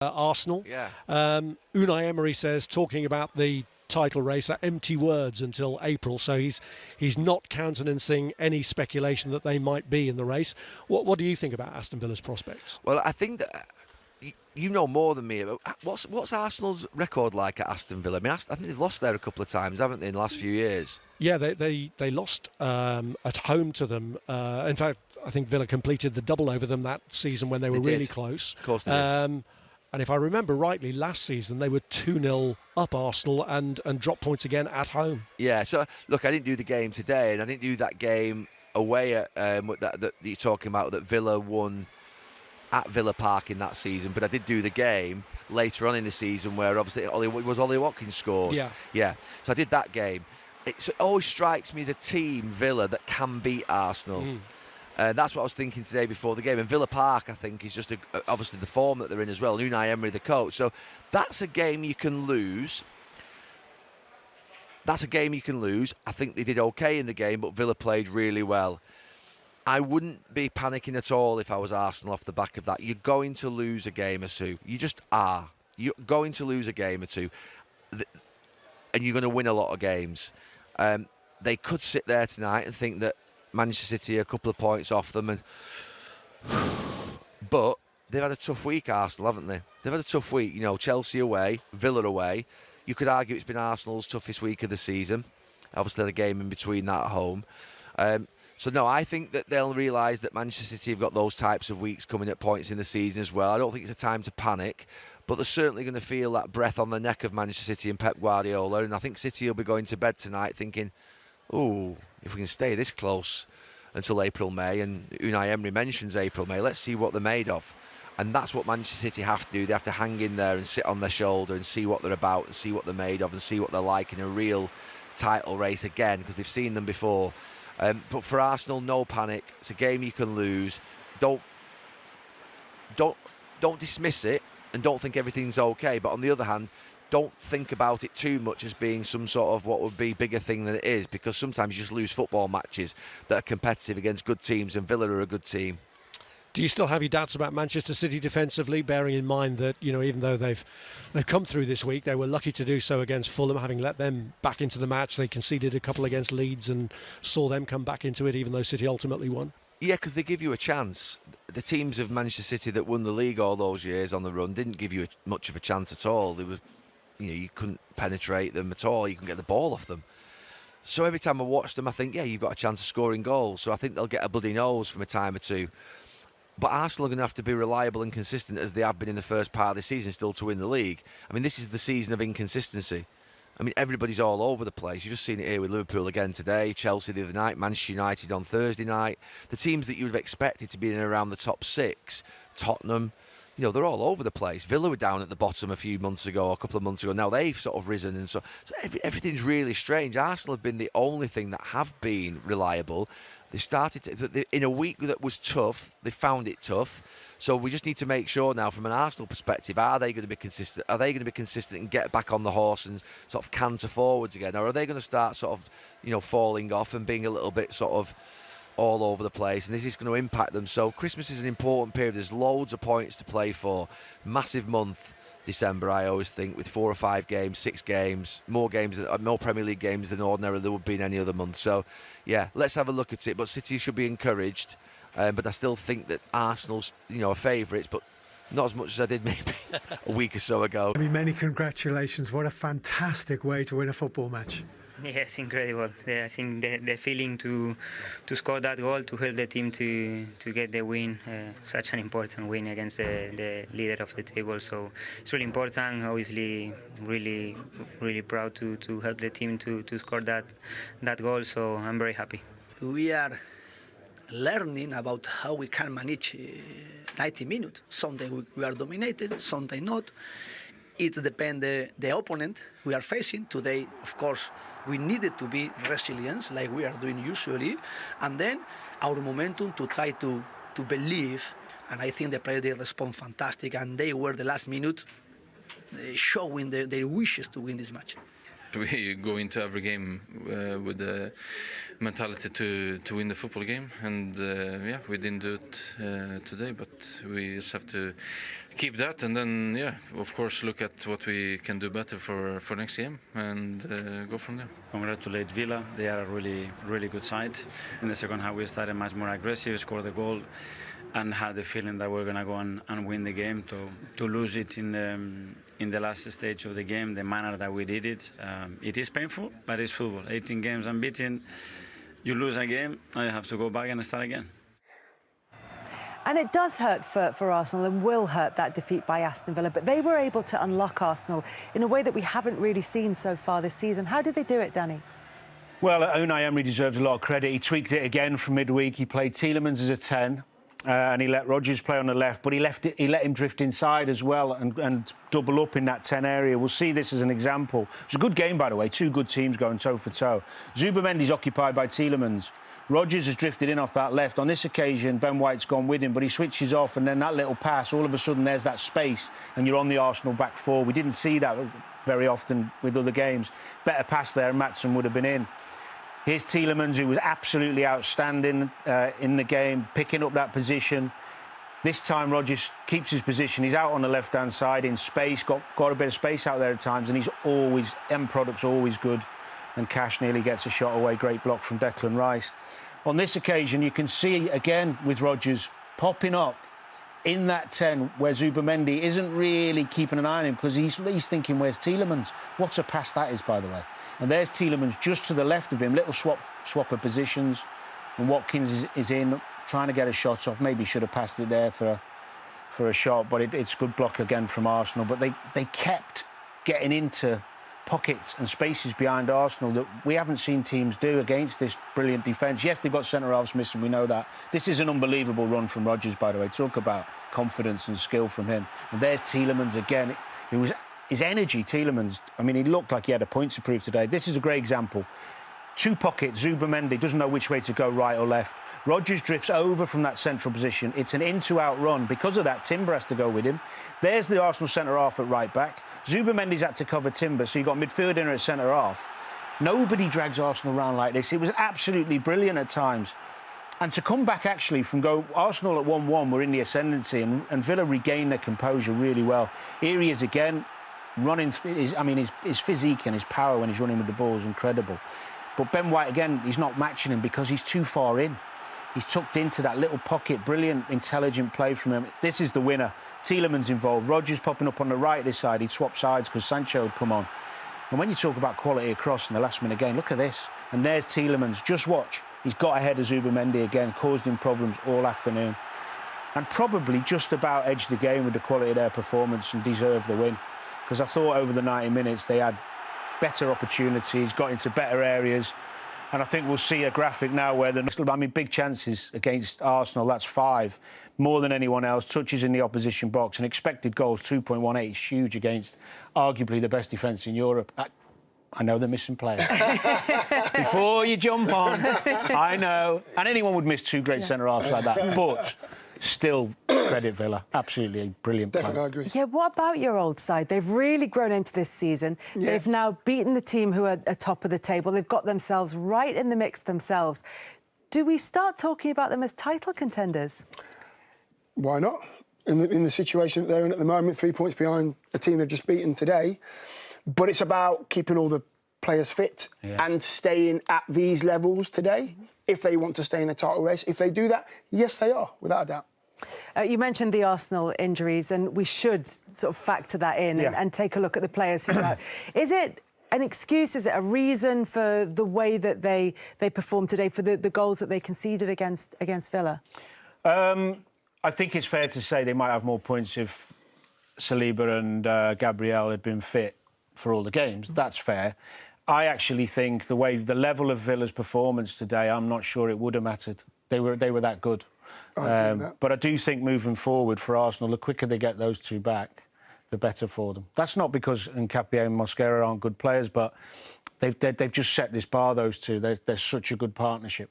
Arsenal. Yeah. Unai Emery says talking about the title race are empty words until April, so he's not countenancing any speculation that they might be in the race. What do you think about Aston Villa's prospects? Well, I think that you know more than me. What's Arsenal's record like at Aston Villa? I mean, I think they've lost there a couple of times, haven't they, in the last few years? Yeah, they lost at home to them. In fact, I think Villa completed the double over them that season when they were really close. Of course they did. And if I remember rightly, last season they were 2-0 up Arsenal and dropped points again at home. Yeah, so look, I didn't do the game today, and I didn't do that game away at that you're talking about that Villa won at Villa Park in that season, but I did do the game later on in the season where obviously Ollie Watkins scored. Yeah. So I did that game. It always strikes me as a team, Villa, that can beat Arsenal. That's what I was thinking today before the game. And Villa Park, I think, is just obviously the form that they're in as well. Unai Emery, the coach. So that's a game you can lose. I think they did okay in the game, but Villa played really well. I wouldn't be panicking at all if I was Arsenal off the back of that. You're going to lose a game or two. You just are. You're going to lose a game or two. And you're going to win a lot of games. They could sit there tonight and think that Manchester City are a couple of points off them, but they've had a tough week, Arsenal, haven't they? They've had a tough week. You know, Chelsea away, Villa away. You could argue it's been Arsenal's toughest week of the season. Obviously, the game in between that at home. So no, I think that they'll realise that Manchester City have got those types of weeks coming at points in the season as well. I don't think it's a time to panic, but they're certainly going to feel that breath on the neck of Manchester City and Pep Guardiola. And I think City will be going to bed tonight thinking, "Ooh, if we can stay this close until April, May," and Unai Emery mentions April, May, let's see what they're made of. And that's what Manchester City have to do. They have to hang in there and sit on their shoulder and see what they're about and see what they're made of and see what they're like in a real title race again, because they've seen them before. But for Arsenal, no panic. It's a game you can lose. Don't dismiss it and don't think everything's okay. But on the other hand, don't think about it too much as being some sort of what would be bigger thing than it is, because sometimes you just lose football matches that are competitive against good teams, and Villa are a good team. Do you still have your doubts about Manchester City defensively, bearing in mind that, you know, even though they've come through this week, they were lucky to do so against Fulham, having let them back into the match. They conceded a couple against Leeds and saw them come back into it, even though City ultimately won. Yeah, because they give you a chance. The teams of Manchester City that won the league all those years on the run didn't give you much of a chance at all. They were, you couldn't penetrate them at all. You couldn't get the ball off them. So every time I watch them, I think, yeah, you've got a chance of scoring goals. So I think they'll get a bloody nose from a time or two. But Arsenal are going to have to be reliable and consistent as they have been in the first part of the season still to win the league. I mean, this is the season of inconsistency. I mean, everybody's all over the place. You've just seen it here with Liverpool again today, Chelsea the other night, Manchester United on Thursday night. The teams that you would have expected to be in and around the top six, Tottenham, they're all over the place. Villa were down at the bottom a few months ago, a couple of months ago. Now they've sort of risen, and so everything's really strange. Arsenal have been the only thing that have been reliable. They started in a week that was tough. They found it tough. So we just need to make sure now, from an Arsenal perspective, are they going to be consistent? Are they going to be consistent and get back on the horse and sort of canter forwards again, or are they going to start sort of, falling off and being a little bit sort of all over the place? And this is going to impact them. So Christmas is an important period. There's loads of points to play for. Massive month, December, I always think, with 4 or 5 games, 6 games, more Premier League games than ordinarily there would be in any other month. So, yeah, let's have a look at it. But City should be encouraged. But I still think that Arsenal's, are favourites, but not as much as I did maybe a week or so ago. I mean, many congratulations. What a fantastic way to win a football match. Yes, incredible. I think the feeling to score that goal to help the team to get the win, such an important win against the leader of the table. So it's really important. Obviously, really, really proud to help the team to score that goal. So I'm very happy. We are learning about how we can manage 90 minutes. Sometimes we are dominated, sometimes not. It depends the opponent we are facing. Today, of course, we needed to be resilient, like we are doing usually, and then our momentum to try to believe. And I think the players, they respond fantastic, and they were the last minute showing their wishes to win this match. We go into every game with the mentality to win the football game, and we didn't do it today, but we just have to keep that, and then of course look at what we can do better for next game, and go from there. Congratulate Villa. They are a really good side. In the second half we started much more aggressive, scored the goal, and had the feeling that we're going to go and win the game. To lose it in the last stage of the game, the manner that we did it, it is painful, but it's football. 18 games unbeaten, you lose a game, now you have to go back and start again. And it does hurt for Arsenal and will hurt, that defeat by Aston Villa, but they were able to unlock Arsenal in a way that we haven't really seen so far this season. How did they do it, Danny? Well, Unai Emery deserves a lot of credit. He tweaked it again from midweek. He played Tielemans as a 10. And he let Rodgers play on the left, but he let him drift inside as well and double up in that 10 area. We'll see this as an example. It's a good game, by the way. Two good teams going toe for toe. Zubamendi's occupied by Tielemans. Rodgers has drifted in off that left. On this occasion, Ben White's gone with him, but he switches off, and then that little pass, all of a sudden there's that space, and you're on the Arsenal back four. We didn't see that very often with other games. Better pass there, and Maatsen would have been in. Here's Tielemans, who was absolutely outstanding in the game, picking up that position. This time, Rodgers keeps his position. He's out on the left-hand side in space, got a bit of space out there at times, and he's always, end product's always good. And Cash nearly gets a shot away. Great block from Declan Rice. On this occasion, you can see, again, with Rodgers popping up in that 10 where Zubamendi isn't really keeping an eye on him because he's thinking, where's Tielemans? What a pass that is, by the way. And there's Tielemans just to the left of him, little swap of positions. And Watkins is in, trying to get a shot off. Maybe should have passed it there for a shot, but it's good block again from Arsenal. But they kept getting into pockets and spaces behind Arsenal that we haven't seen teams do against this brilliant defence. Yes, they've got centre-halves missing, we know that. This is an unbelievable run from Rodgers, by the way. Talk about confidence and skill from him. And there's Tielemans again. It was his energy, Tielemans. I mean, he looked like he had a point to prove today. This is a great example. Two pockets, Zubamendi doesn't know which way to go, right or left. Rodgers drifts over from that central position. It's an in-to-out run. Because of that, Timber has to go with him. There's the Arsenal centre-half at right-back. Zubamendi's had to cover Timber, so you've got midfield in at centre-half. Nobody drags Arsenal around like this. It was absolutely brilliant at times. And to come back, actually, from Arsenal at 1-1 were in the ascendancy, and Villa regained their composure really well. Here he is again, running. His physique and his power when he's running with the ball is incredible. But Ben White, again, he's not matching him because he's too far in. He's tucked into that little pocket. Brilliant, intelligent play from him. This is the winner. Tielemans involved. Rodgers popping up on the right this side. He'd swap sides because Sancho had come on. And when you talk about quality across in the last minute game, look at this. And there's Tielemans. Just watch. He's got ahead of Zubamendi again, caused him problems all afternoon. And probably just about edged the game with the quality of their performance and deserved the win. Because I thought over the 90 minutes they had better opportunities, got into better areas. And I think we'll see a graphic now where big chances against Arsenal, that's 5. More than anyone else, touches in the opposition box, and expected goals, 2.18, is huge against arguably the best defence in Europe. I know they're missing players. Before you jump on, I know. And anyone would miss two great centre-halves like that. But still, credit Villa. Absolutely a brilliant play. Definitely, I agree. Yeah, what about your old side? They've really grown into this season. Yeah. They've now beaten the team who are top of the table. They've got themselves right in the mix themselves. Do we start talking about them as title contenders? Why not? In the situation that they're in at the moment, 3 points behind a team they've just beaten today. But it's about keeping all the players fit and staying at these levels today if they want to stay in the title race. If they do that, yes, they are, without a doubt. You mentioned the Arsenal injuries, and we should sort of factor that in and take a look at the players who are out. Is it an excuse? Is it a reason for the way that they performed today, for the goals that they conceded against Villa? I think it's fair to say they might have more points if Saliba and Gabriel had been fit for all the games. That's fair. I actually think the level of Villa's performance today, I'm not sure it would have mattered. They were that good. But I do think moving forward for Arsenal, the quicker they get those two back, the better for them. That's not because Nketiah and Mosquera aren't good players, but they've just set this bar, those two. They're such a good partnership.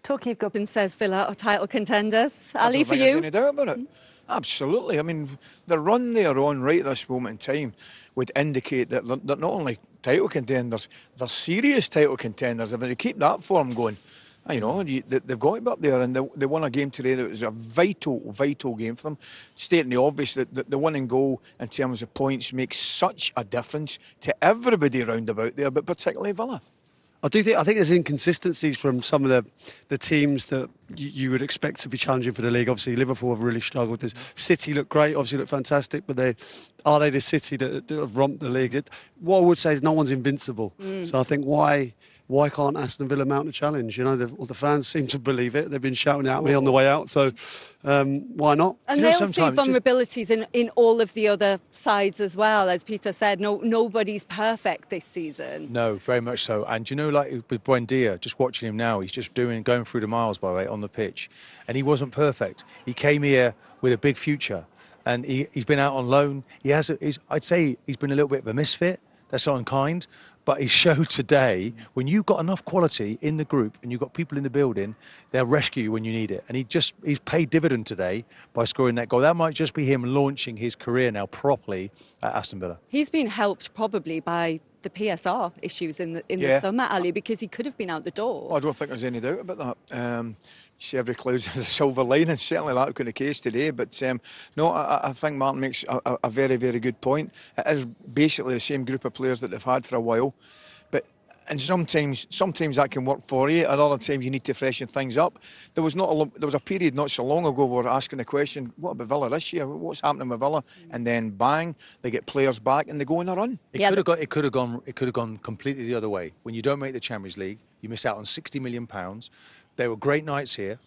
Talking of good... Says Villa are title contenders. I Ali, don't for think there's you? any doubt about it. Absolutely. I mean, the run they are on right at this moment in time would indicate that they're not only title contenders, they're serious title contenders. If they keep that form going, they've got to be up there, and they won a game today that was a vital game for them. Stating the obvious, that the winning goal in terms of points makes such a difference to everybody round about there, but particularly Villa. I think there's inconsistencies from some of the teams that you would expect to be challenging for the league. Obviously, Liverpool have really struggled. City look great, obviously look fantastic, but are they the City that have romped the league? What I would say is no one's invincible. So I think why can't Aston Villa mount a challenge? The fans seem to believe it. They've been shouting at me on the way out, so why not? And they all see vulnerabilities in all of the other sides as well. As Peter said, nobody's perfect this season. No, very much so. And like with Buendia, just watching him now, he's just going through the miles, by the way, on the pitch. And he wasn't perfect. He came here with a big future. And he's been out on loan. I'd say he's been a little bit of a misfit. That's not unkind. But he showed today, when you've got enough quality in the group and you've got people in the building, they'll rescue you when you need it. And he's paid dividend today by scoring that goal. That might just be him launching his career now properly at Aston Villa. He's been helped probably by the PSR issues in the summer, Ali, because he could have been out the door. Well, I don't think there's any doubt about that. See, every cloud has a silver lining. Certainly that could be the case today. But no, I think Martin makes a very, very good point. It is basically the same group of players that they've had for a while. And sometimes that can work for you. At other times you need to freshen things up. There was a period not so long ago where we were asking the question, what about Villa this year? What's happening with Villa? And then bang, they get players back and they go on a run. It could have gone completely the other way. When you don't make the Champions League, you miss out on £60 million. There were great nights here,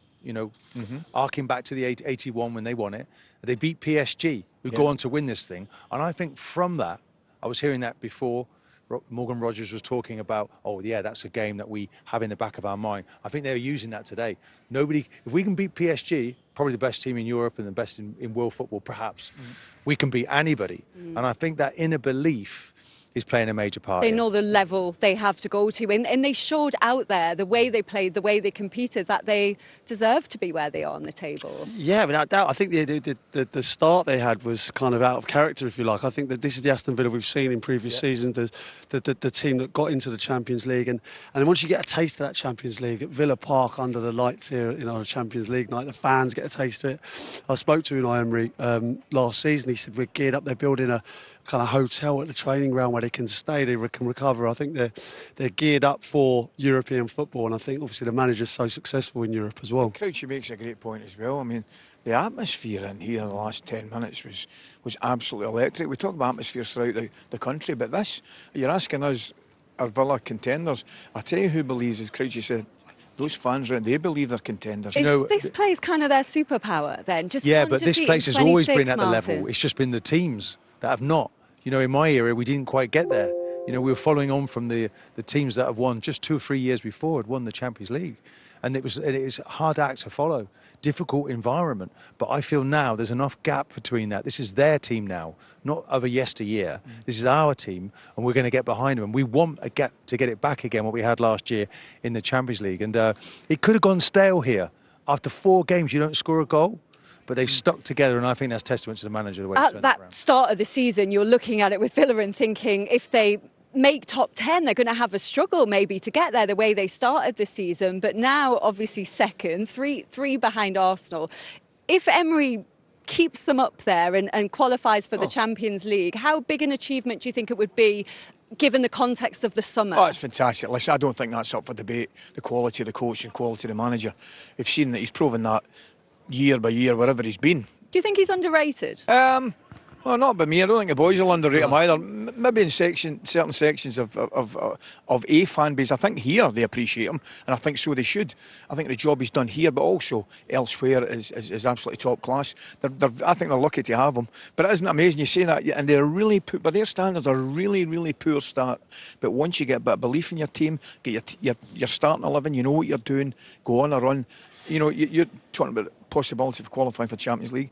arcing back to the 81 when they won it. They beat PSG, who go on to win this thing. And I think from that, I was hearing that before, Morgan Rogers was talking about, that's a game that we have in the back of our mind. I think they're using that today. If we can beat PSG, probably the best team in Europe and the best in world football, perhaps, we can beat anybody. And I think that inner belief is playing a major part. They know the level they have to go to, and they showed out there the way they played, the way they competed, that they deserve to be where they are on the table. Yeah, without doubt. I think the start they had was kind of out of character, if you like. I think that this is the Aston Villa we've seen in previous seasons, the team that got into the Champions League, and once you get a taste of that Champions League at Villa Park under the lights here, the Champions League night, the fans get a taste of it. I spoke to Unai Emery last season. He said we're geared up. They're building a kind of hotel at the training ground where they can stay, they can recover. I think they're geared up for European football, and I think obviously the manager's so successful in Europe as well. Crouchy makes a great point as well. I mean, the atmosphere in here in the last 10 minutes was absolutely electric. We talk about atmospheres throughout the country, but this, you're asking us, are Villa contenders? I tell you who believes, as Crouchy said, those fans around, they believe they're contenders. This place kind of their superpower then? But this place has always been at the level. It's just been the teams that have not. In my era, we didn't quite get there. We were following on from the teams that have won just 2 or 3 years before, had won the Champions League. And it was a hard act to follow, difficult environment. But I feel now there's enough gap between that. This is their team now, not over yesteryear. This is our team, and we're going to get behind them. And we want a gap to get it back again, what we had last year in the Champions League. And it could have gone stale here. After 4 games, you don't score a goal. But they've stuck together, and I think that's testament to the manager. The way at that start of the season, you're looking at it with Villa and thinking if they make top 10, they're going to have a struggle maybe to get there the way they started the season. But now, obviously, second, three behind Arsenal. If Emery keeps them up there and qualifies for the Champions League, how big an achievement do you think it would be, given the context of the summer? Oh, it's fantastic. Listen, I don't think that's up for debate, the quality of the coach and quality of the manager. We've seen that he's proven that year by year, wherever he's been. Do you think he's underrated? Well, not by me. I don't think the boys will underrate him either. Maybe in certain sections of a fan base. I think here they appreciate him, and I think so they should. I think the job he's done here, but also elsewhere, is absolutely top class. I think they're lucky to have him. But it isn't amazing you say that, and they're really by their standards, a really, really poor start. But once you get a bit of belief in your team, get your starting 11, you know what you're doing, go on a run. You're talking about the possibility of qualifying for Champions League.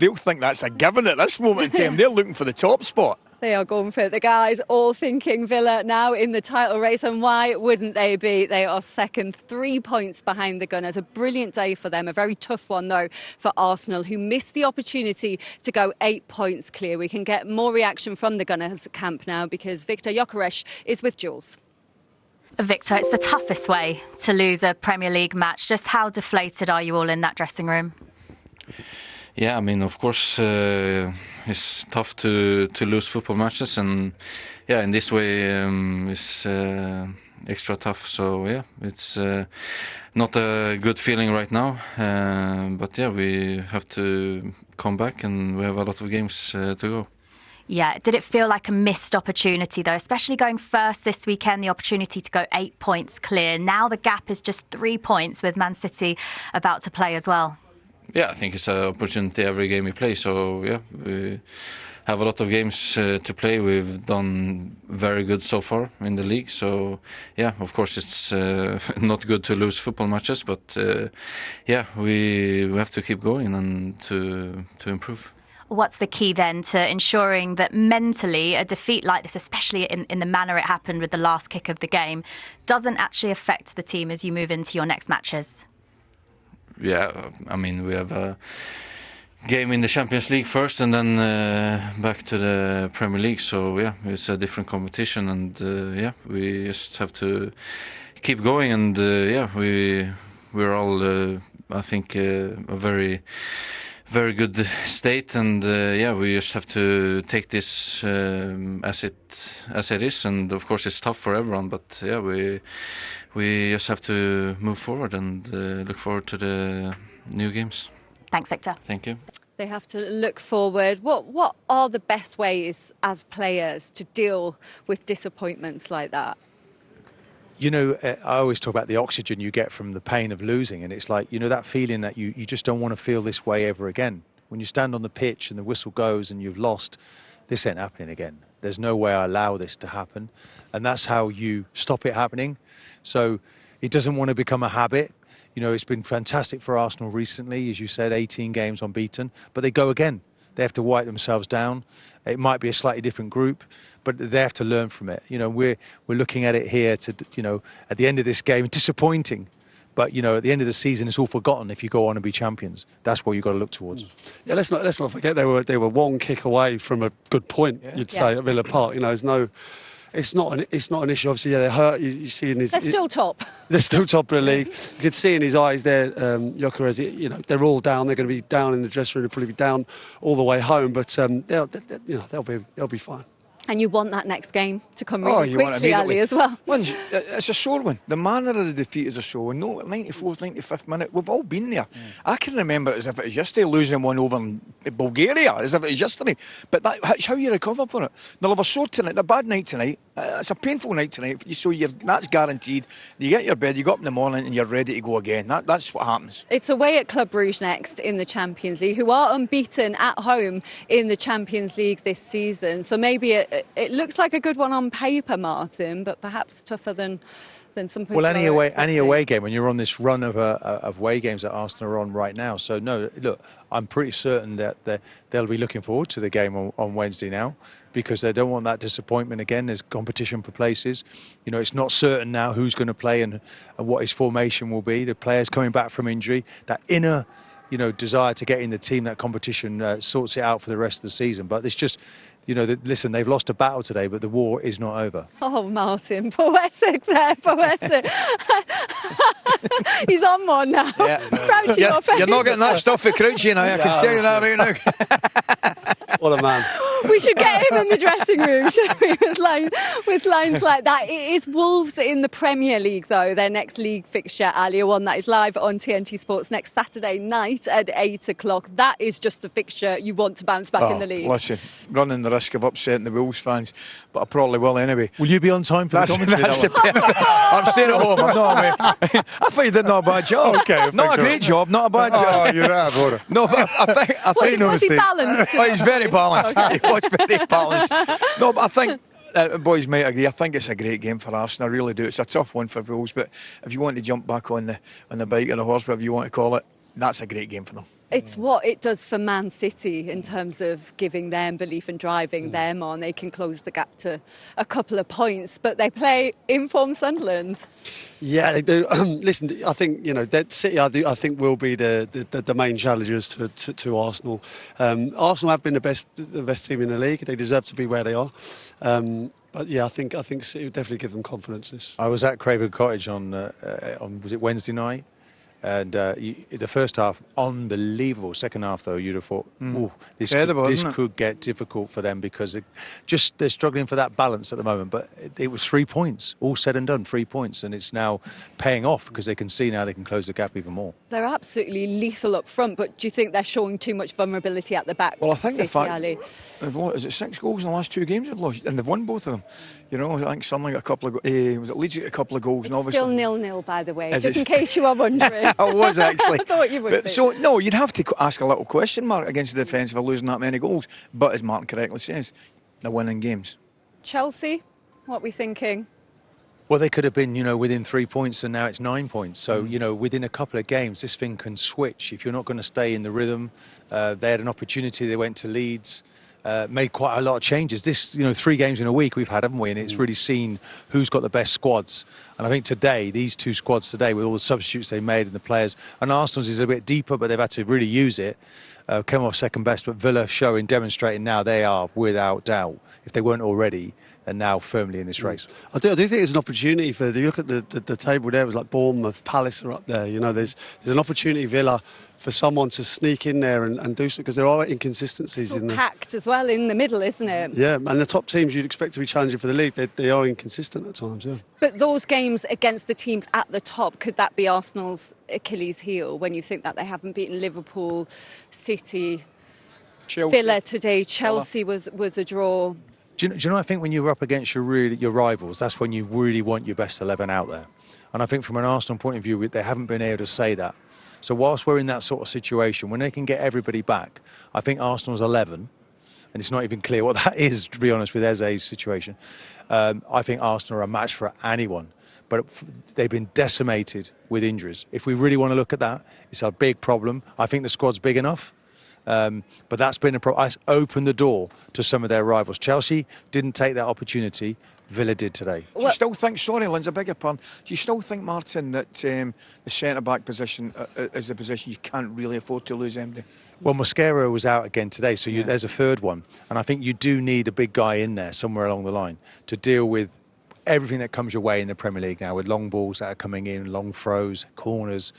they'll think that's a given at this moment in time. They're looking for the top spot. They are going for it. The guys all thinking Villa now in the title race, and why wouldn't they be? They are second, 3 points behind the Gunners. A brilliant day for them, a very tough one though for Arsenal, who missed the opportunity to go 8 points clear. We can get more reaction from the Gunners camp now because Victor Gyökeres is with Jules. Victor, it's the toughest way to lose a Premier League match. Just how deflated are you all in that dressing room? Yeah, I mean, of course, it's tough to lose football matches, and yeah, in this way, it's extra tough. So yeah, it's not a good feeling right now, but yeah, we have to come back, and we have a lot of games to go. Yeah, did it feel like a missed opportunity though, especially going first this weekend, the opportunity to go 8 points clear? Now the gap is just 3 points with Man City about to play as well. Yeah, I think it's an opportunity every game we play. So yeah, we have a lot of games to play. We've done very good so far in the league. So yeah, of course it's not good to lose football matches, but yeah, we have to keep going and to improve. What's the key then to ensuring that mentally a defeat like this, especially in the manner it happened with the last kick of the game, doesn't actually affect the team as you move into your next matches? Yeah, I mean, we have a game in the Champions League first and then back to the Premier League. So yeah, it's a different competition, and yeah, we just have to keep going. And yeah, we're all, I think, a very good state, and yeah, we just have to take this as it is. And of course, it's tough for everyone, but yeah, we just have to move forward and look forward to the new games. Thanks, Victor. Thank you. They have to look forward. What are the best ways as players to deal with disappointments like that? You know, I always talk about the oxygen you get from the pain of losing, and it's like, you know, that feeling that you just don't want to feel this way ever again. When you stand on the pitch and the whistle goes and you've lost, this ain't happening again. There's no way I allow this to happen. And that's how you stop it happening. So it doesn't want to become a habit. You know, it's been fantastic for Arsenal recently, as you said, 18 games unbeaten, but they go again. They have to wipe themselves down. It might be a slightly different group, but they have to learn from it. You know, we're looking at it here to, you know, at the end of this game, disappointing. But, you know, at the end of the season, it's all forgotten if you go on and be champions. That's what you've got to look towards. Yeah, let's not forget they were one kick away from a good point, you'd say, at Villa Park. You know, there's no... It's not an issue. Obviously, yeah, they're hurt. You see in his... They're still top. They're still top of the league. You can see in his eyes there, Gyökeres, you know, they're all down. They're going to be down in the dressing room. They'll probably be down all the way home. But they'll be fine. And you want that next game to come really quickly, Ali, as well. It's a sore one. The manner of the defeat is a sore one. No, 94th, 95th minute, we've all been there. I can remember it as if it was yesterday, losing one over in Bulgaria, as if it was yesterday. But that's how you recover from it. They'll have a sore tonight, a bad night tonight. It's a painful night tonight, so that's guaranteed. You get your bed, you go up in the morning and you're ready to go again. That's what happens. It's away at Club Brugge next in the Champions League, who are unbeaten at home in the Champions League this season. So maybe it looks like a good one on paper, Martin, but perhaps tougher than some people. Well, any away game, when you're on this run of away games that Arsenal are on right now. So no, look, I'm pretty certain that they'll be looking forward to the game on Wednesday now, because they don't want that disappointment again. There's competition for places. You know, it's not certain now who's going to play and what his formation will be. The players coming back from injury, that inner, you know, desire to get in the team, that competition sorts it out for the rest of the season. But it's just, you know, listen, they've lost a battle today, but the war is not over. Oh, Martin, poetic there, poetic. He's on one now. Yeah. Proud of your face. You're not getting that stuff for Crouchy now, I can tell you that right now. What a man. We should get him in the dressing room, shouldn't we, with lines like that. It is Wolves in the Premier League, though, their next league fixture, Ali, one that is live on TNT Sports next Saturday night at 8 o'clock. That is just the fixture you want to bounce back in the league. Listen, running the risk of upsetting the Wolves fans, but I probably will anyway. Will you be on time for the commentary? I'm staying at home, I'm not away. I thought you did not a bad job. Okay, not a great job, not a bad job. Oh, you have, no, but I think was he balanced? Oh, he's very balanced. Okay. He was very balanced. No, but I think boys might agree. I think it's a great game for Arsenal. I really do. It's a tough one for Wolves, but if you want to jump back on the bike or the horse, whatever you want to call it, that's a great game for them. It's what it does for Man City in terms of giving them belief and driving them on. They can close the gap to a couple of points, but they play informed Sunderland. Yeah, they do. Listen, I think that City. I think will be the main challengers to Arsenal. Arsenal have been the best team in the league. They deserve to be where they are. But yeah, I think City will definitely give them confidence. I was at Craven Cottage on was it Wednesday night? And the first half, unbelievable. Second half, though, you'd have thought, this could get difficult for them because they're struggling for that balance at the moment. But it was 3 points, all said and done, 3 points. And it's now paying off because they can see now they can close the gap even more. They're absolutely lethal up front, but do you think they're showing too much vulnerability at the back? Well, I think City, the fact, Ali? is it 6 goals in the last 2 games they've lost? And they've won both of them. I think Sunderland got a couple of was it Leeds got a couple of goals? It's and obviously, still 0-0, by the way, just in case you are wondering. I was actually. I thought you would be. So, no, you'd have to ask a little question mark against the defence for losing that many goals. But as Martin correctly says, they're winning games. Chelsea, what are we thinking? Well, they could have been, within 3 points and now it's 9 points. So, within a couple of games, this thing can switch. If you're not going to stay in the rhythm, they had an opportunity. They went to Leeds. Made quite a lot of changes. This, 3 games in a week we've had, haven't we? And it's really seen who's got the best squads. And I think today, these 2 squads today, with all the substitutes they made and the players, and Arsenal's is a bit deeper, but they've had to really use it. Came off second best, but Villa demonstrating now they are, without doubt, if they weren't already, and now firmly in this race. I do think there's an opportunity for. You look at the table there. It was like Bournemouth, Palace are up there. There's an opportunity, Villa, for someone to sneak in there and do something because there are inconsistencies in there. Packed as well in the middle, isn't it? Yeah, and the top teams you'd expect to be challenging for the league, they are inconsistent at times. Yeah. But those games against the teams at the top, could that be Arsenal's Achilles heel when you think that they haven't beaten Liverpool, City, Chelsea. Villa today? Chelsea was a draw. Do you know, I think when you're up against your rivals, that's when you really want your best 11 out there. And I think from an Arsenal point of view, they haven't been able to say that. So whilst we're in that sort of situation, when they can get everybody back, I think Arsenal's 11, and it's not even clear what that is, to be honest, with Eze's situation. I think Arsenal are a match for anyone. But they've been decimated with injuries. If we really want to look at that, it's a big problem. I think the squad's big enough. But that's been a problem. It's opened the door to some of their rivals. Chelsea didn't take that opportunity. Villa did today. Do you still think, sorry, Lindsay, beg your pardon, do you still think, Martin, that the centre-back position is the position you can't really afford to lose, MD? Well, Mosquera was out again today, so there's a third one. And I think you do need a big guy in there somewhere along the line to deal with everything that comes your way in the Premier League now, with long balls that are coming in, long throws, corners.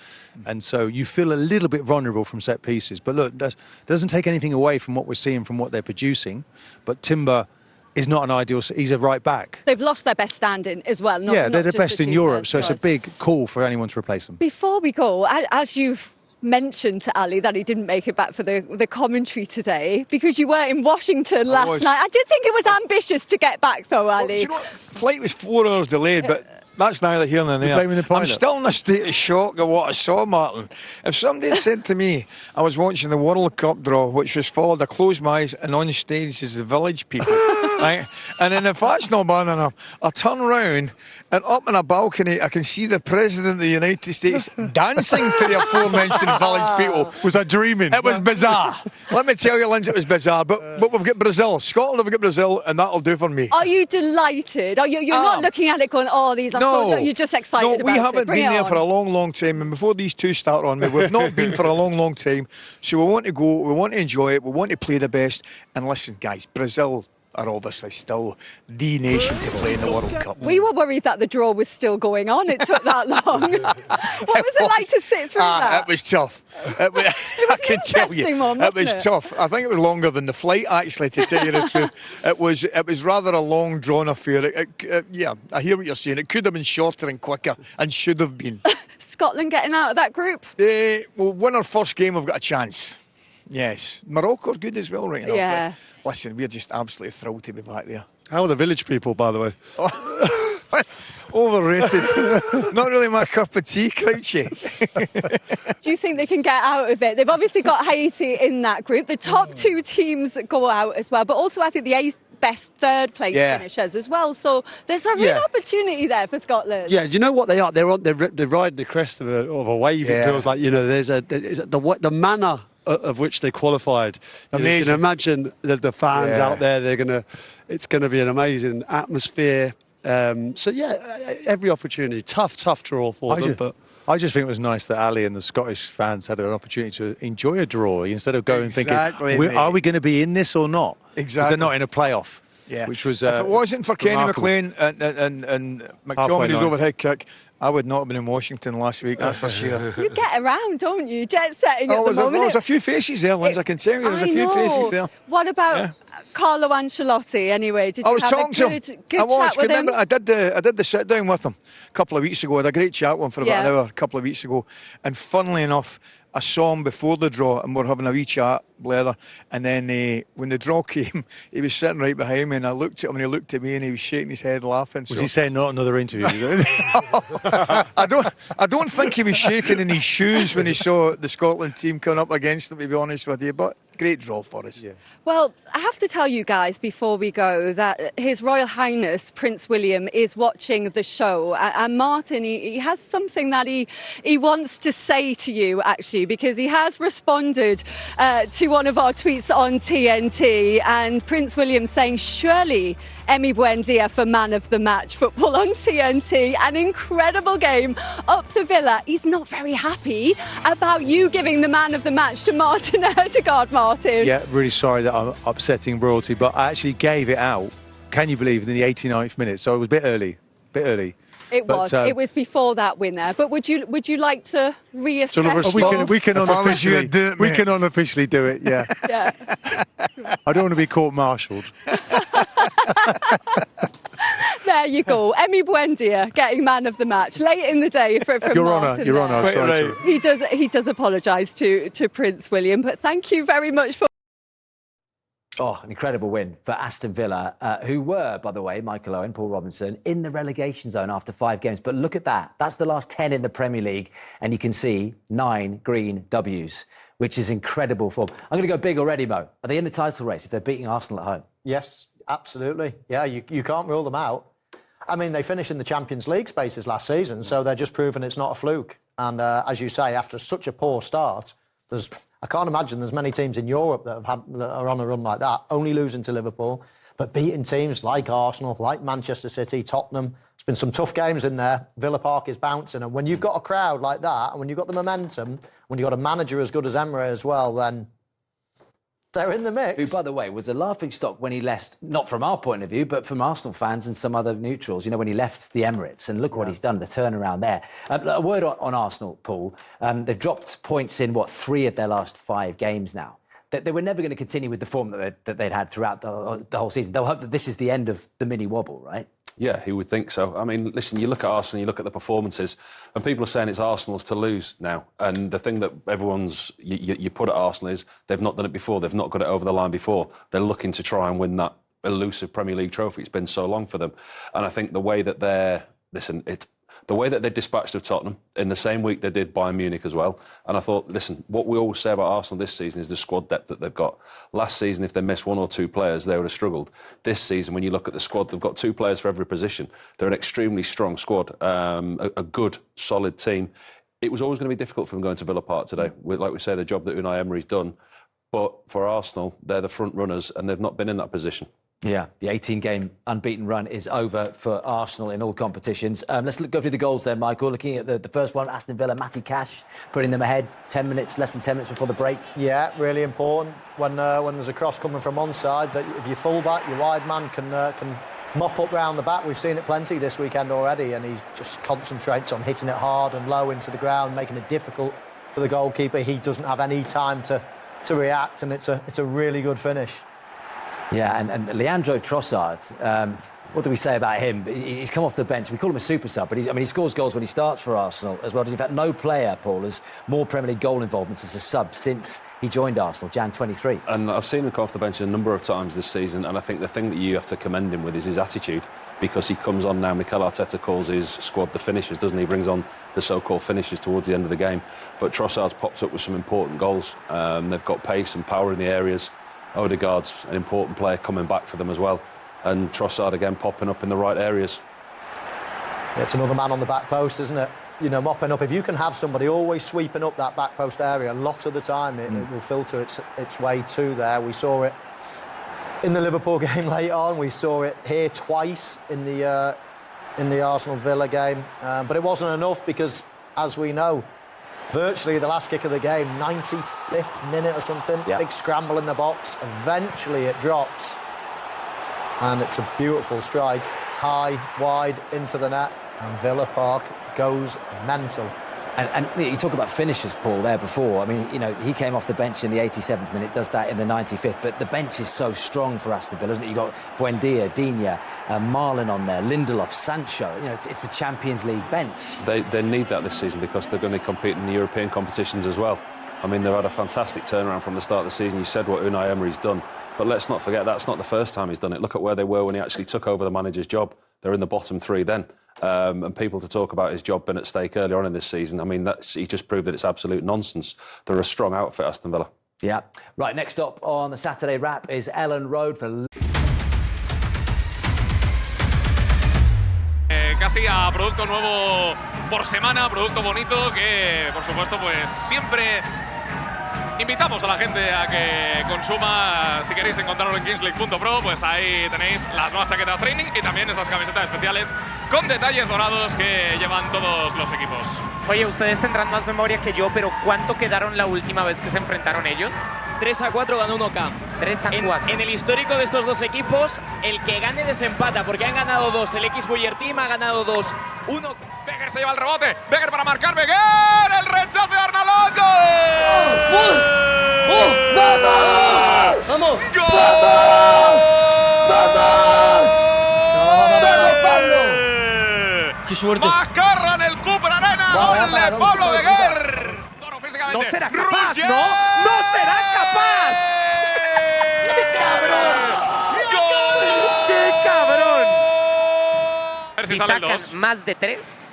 And so you feel a little bit vulnerable from set pieces. But look, that doesn't take anything away from what we're seeing, from what they're producing. But Timber is not an ideal. He's a right back. They've lost their best standing as well. They're the best in Europe, so it's a big call for anyone to replace them. Before we go, as you've mentioned to Ali that he didn't make it back for the commentary today because you were in Washington last night. I did think it was ambitious to get back though, Ali. Well, do you know what? Flight was 4 hours delayed, but that's neither here nor there. I'm still in a state of shock at what I saw, Martin. If somebody had said to me I was watching the World Cup draw, which was followed, I closed my eyes and on stage is the village people. Right? And then if that's not bad enough, I turn round and up on a balcony I can see the President of the United States dancing to the aforementioned village people. Was I dreaming? It was bizarre. Let me tell you, Lindsay, it was bizarre. But we've got Brazil. Scotland have got Brazil, and that'll do for me. Are you delighted? You're not looking at it going, these are so... You're just excited about it. No, we haven't been there for a long, long time. And before these two start on me, we've not been for a long, long time. So we want to go, we want to enjoy it, we want to play the best. And listen, guys, Brazil are obviously still the nation to play in the World Cup. We were worried that the draw was still going on. It took that long. What was it like to sit through that? It was tough. I can tell you, it was tough. I think it was longer than the flight, actually, to tell you the truth. It was rather a long, drawn affair. Yeah, I hear what you're saying. It could have been shorter and quicker, and should have been. Scotland getting out of that group? We'll win our first game, we've got a chance. Yes. Morocco are good as well right now. Yeah. But listen, we're just absolutely thrilled to be back there. How are the village people, by the way? Overrated. Not really my cup of tea, Crouchy. Do you think they can get out of it? They've obviously got Haiti in that group. The top 2 teams go out as well. But also I think the best third-place finishers as well. So there's a real opportunity there for Scotland. Yeah, do you know what they are? They're riding the crest of a wave. It feels like, there's the manner of which they qualified. You can imagine the fans out there. It's gonna be an amazing atmosphere. Every opportunity. Tough draw for them, but. I just think it was nice that Ali and the Scottish fans had an opportunity to enjoy a draw instead of going thinking, are we going to be in this or not? Exactly. Because they're not in a playoff. Yeah. Which was, if it wasn't for Kenny remarkable. McLean and McTominay's overhead kick, I would not have been in Washington last week, that's for sure. You get around, don't you? Jet setting at the moment. There was a few faces there, Linz, I can tell you. There was a few faces there. What about Carlo Ancelotti, anyway? Did you have a good chat with him? I did the sit down with him a couple of weeks ago. I had a great chat with him for about an hour a couple of weeks ago. And funnily enough, I saw him before the draw and we were having a wee chat, Blair. And then when the draw came, he was sitting right behind me and I looked at him and he looked at me and he was shaking his head laughing. Was he saying not another interview? I don't think he was shaking in his shoes when he saw the Scotland team coming up against him, to be honest with you. But great draw for us. Yeah. Well, I have to tell you guys before we go that His Royal Highness Prince William is watching the show. And Martin, he has something that he wants to say to you, actually, because he has responded to one of our tweets on TNT. And Prince William saying, surely Emi Buendia for man of the match. Football on TNT, an incredible game up the Villa. He's not very happy about you giving the man of the match to Martin Ødegaard, Martin. Yeah, really sorry that I'm upsetting royalty, but I actually gave it out, can you believe, in the 89th minute, so it was a bit early. It was before that winner. But would you like to reassess? We can unofficially do it. Yeah. Yeah. I don't want to be court-martialed. There you go. Emi Buendia getting man of the match late in the day from Martin. Your Honour. He does apologise to Prince William, but thank you very much for. Oh, an incredible win for Aston Villa, who were, by the way, Michael Owen, Paul Robinson, in the relegation zone after 5 games. But look at that. That's the last 10 in the Premier League. And you can see 9 green Ws, which is incredible form. I'm going to go big already, Mo. Are they in the title race if they're beating Arsenal at home? Yes, absolutely. Yeah, you can't rule them out. I mean, they finished in the Champions League spaces last season, so they're just proving it's not a fluke. And as you say, after such a poor start, I can't imagine there's many teams in Europe that are on a run like that, only losing to Liverpool, but beating teams like Arsenal, like Manchester City, Tottenham. There's been some tough games in there. Villa Park is bouncing, and when you've got a crowd like that, and when you've got the momentum, when you've got a manager as good as Emre as well, then they're in the mix. Who, by the way, was a laughingstock when he left, not from our point of view, but from Arsenal fans and some other neutrals, when he left the Emirates. And look what he's done, the turnaround there. A word on Arsenal, Paul. They've dropped points in, 3 of their last 5 games now. They were never going to continue with the form that they'd had throughout the whole season. They'll hope that this is the end of the mini wobble, right? Yeah, he would think so. I mean, listen, you look at Arsenal, you look at the performances, and people are saying it's Arsenal's to lose now. And the thing that you put at Arsenal is they've not done it before. They've not got it over the line before. They're looking to try and win that elusive Premier League trophy. It's been so long for them. And I think the way that the way that they dispatched of Tottenham in the same week they did Bayern Munich as well. And I thought, listen, what we always say about Arsenal this season is the squad depth that they've got. Last season, if they missed 1 or 2 players, they would have struggled. This season, when you look at the squad, they've got 2 players for every position. They're an extremely strong squad, a good, solid team. It was always going to be difficult for them going to Villa Park today. Like we say, the job that Unai Emery's done. But for Arsenal, they're the front runners and they've not been in that position. Yeah, the 18-game unbeaten run is over for Arsenal in all competitions. Let's go through the goals then, Michael. Looking at the first one, Aston Villa, Matty Cash, putting them ahead less than 10 minutes before the break. Yeah, really important when there's a cross coming from one side, that if your full-back, your wide man can mop up round the back. We've seen it plenty this weekend already, and he just concentrates on hitting it hard and low into the ground, making it difficult for the goalkeeper. He doesn't have any time to react, and it's a really good finish. Yeah, and Leandro Trossard, what do we say about him? He's come off the bench. We call him a super sub, but he scores goals when he starts for Arsenal as well. In fact, no player, Paul, has more Premier League goal involvements as a sub since he joined Arsenal, Jan 23. And I've seen him come off the bench a number of times this season, and I think the thing that you have to commend him with is his attitude, because he comes on now. Mikel Arteta calls his squad the finishers, doesn't he? He brings on the so-called finishers towards the end of the game. But Trossard's popped up with some important goals. They've got pace and power in the areas. Odegaard's an important player coming back for them as well, and Trossard again popping up in the right areas. Yeah, it's another man on the back post, isn't it? You know, mopping up. If you can have somebody always sweeping up that back post area, a lot of the time it will filter its way to there. We saw it in the Liverpool game late on. We saw it here twice in the Arsenal-Villa game. But it wasn't enough because, as we know, virtually the last kick of the game, 95th minute or something, big scramble in the box. Eventually it drops. And it's a beautiful strike, high, wide, into the net. And Villa Park goes mental. And you talk about finishers, Paul, there before. I mean, you know, he came off the bench in the 87th minute, does that in the 95th, but the bench is so strong for Aston Villa, isn't it? You've got Buendia, Digne, Marlon on there, Lindelof, Sancho. You know, it's a Champions League bench. They need that this season because they're going to compete in the European competitions as well. I mean, they've had a fantastic turnaround from the start of the season. You said what Unai Emery's done, but let's not forget that's not the first time he's done it. Look at where they were when he actually took over the manager's job. They're in the bottom three then. And people to talk about his job being at stake earlier on in this season, I mean, he just proved that it's absolute nonsense. They're a strong outfit, Aston Villa. Yeah. Right, next up on the Saturday Wrap is Ellen Road for... Casi a producto nuevo por semana, producto bonito que, por supuesto, pues siempre invitamos a la gente a que consuma. Si queréis encontrarlo en kingsleague.pro, pues ahí tenéis las nuevas chaquetas training y también esas camisetas especiales con detalles dorados que llevan todos los equipos. Oye, ustedes tendrán más memoria que yo, pero ¿cuánto quedaron la última vez que se enfrentaron ellos? 3-4 ganó 1K. 3-4. En el histórico de estos dos equipos, el que gane desempata, porque han ganado 2. El X-Buyer Team ha ganado 2. 1. Becker se lleva el rebote. Becker para marcar. Becker. El rechazo de Arnaldo. ¡Vamos! ¡Vamos! ¡Gol! ¡Vamos, Pablo! ¡Qué suerte! Macarra en el Cooper Arena. Gol de Pablo Becker. No será capaz, ¿no? ¡No será capaz! ¡Qué cabrón! ¡Qué cabrón! A ver si sacan más de 3,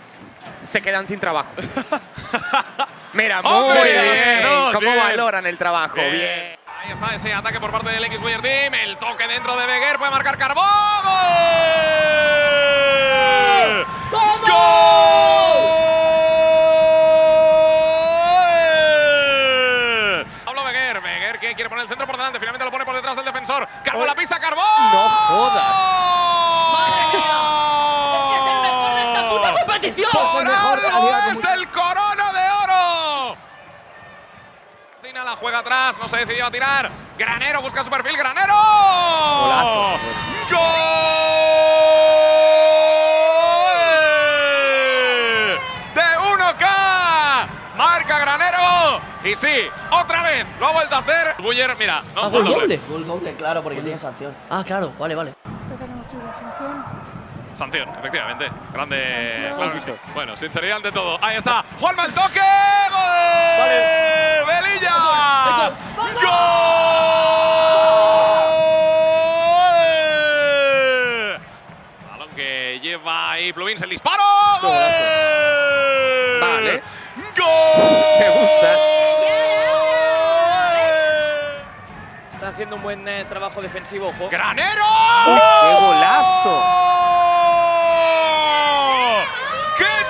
se quedan sin trabajo. Mira, muy bien. ¿Cómo valoran el trabajo? Bien. Ahí está ese ataque por parte del X-Buyer Team. El toque dentro de Becker. Puede marcar Carbó. ¡Gol! ¡Gol! Pablo Becker. Becker que quiere poner el centro por delante. Finalmente lo pone por detrás del defensor. Carbó la pista. Carbó. ¡No jodas! ¡Es el Corona de Oro! China la juega atrás, no se decidió a tirar. Granero busca su perfil, Granero. Golazo. ¡Gol! ¡De 1K! Marca Granero. Y sí, otra vez lo ha vuelto a hacer. Buller, mira, no, gol doble. Gol doble, claro, porque tiene sanción. Ah, claro, vale. Sanción, efectivamente. Grande. Claro que sí. Bueno, sinceridad ante todo. Ahí está. Juanma el toque. ¡Gol! Vale. ¡Velilla! ¡Gol! Balón que lleva ahí Pluvins el disparo. ¡Gol! Vale. ¡Gol! Me gusta. Está haciendo un buen trabajo defensivo, ojo. ¡Granero! ¡Qué golazo!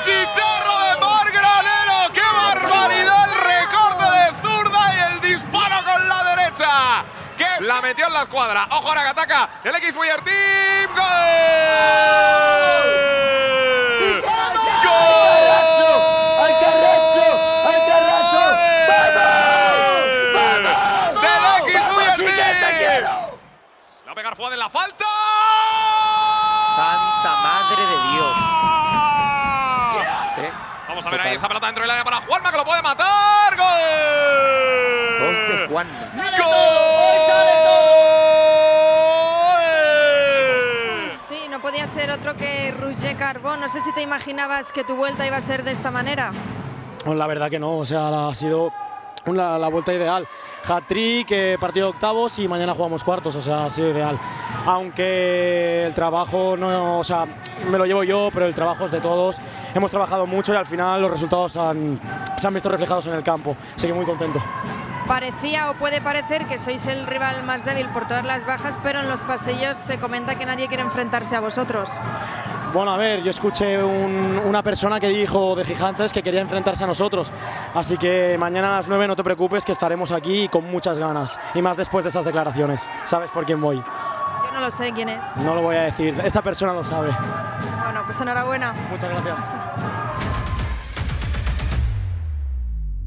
¡Chicharro de Mar Granero! ¡Qué barbaridad! El recorte de zurda y el disparo con la derecha. Que la metió en la escuadra. Ojo ahora que ataca el X-Buyer Team. ¡Gol! ¡Al Carracho! ¡Vamos! ¡Del X-Buyer Team! Va a pegar Fuad en la falta. ¡Santa madre de Dios! Vamos a ver ahí esa pelota dentro del área para Juanma, que lo puede matar. ¡Gol! 2 de Juanma. Sí, no podía ser otro que Roger Carbó. No sé si te imaginabas que tu vuelta iba a ser de esta manera. La verdad que no, o sea, ha sido la vuelta ideal. Hat-trick, partido de octavos y mañana jugamos cuartos, o sea, ha sido ideal. Aunque el trabajo no, o sea, me lo llevo yo, pero el trabajo es de todos. Hemos trabajado mucho y al final los resultados se han visto reflejados en el campo, así que muy contento. Parecía o puede parecer que sois el rival más débil por todas las bajas, pero en los pasillos se comenta que nadie quiere enfrentarse a vosotros. Bueno, a ver, yo escuché una persona que dijo de Gigantes que quería enfrentarse a nosotros, así que mañana a las 9 no te preocupes, que estaremos aquí con muchas ganas, y más después de esas declaraciones. ¿Sabes por quién voy? Yo no lo sé quién es. No lo voy a decir, esta persona lo sabe. Bueno, pues enhorabuena. Muchas gracias.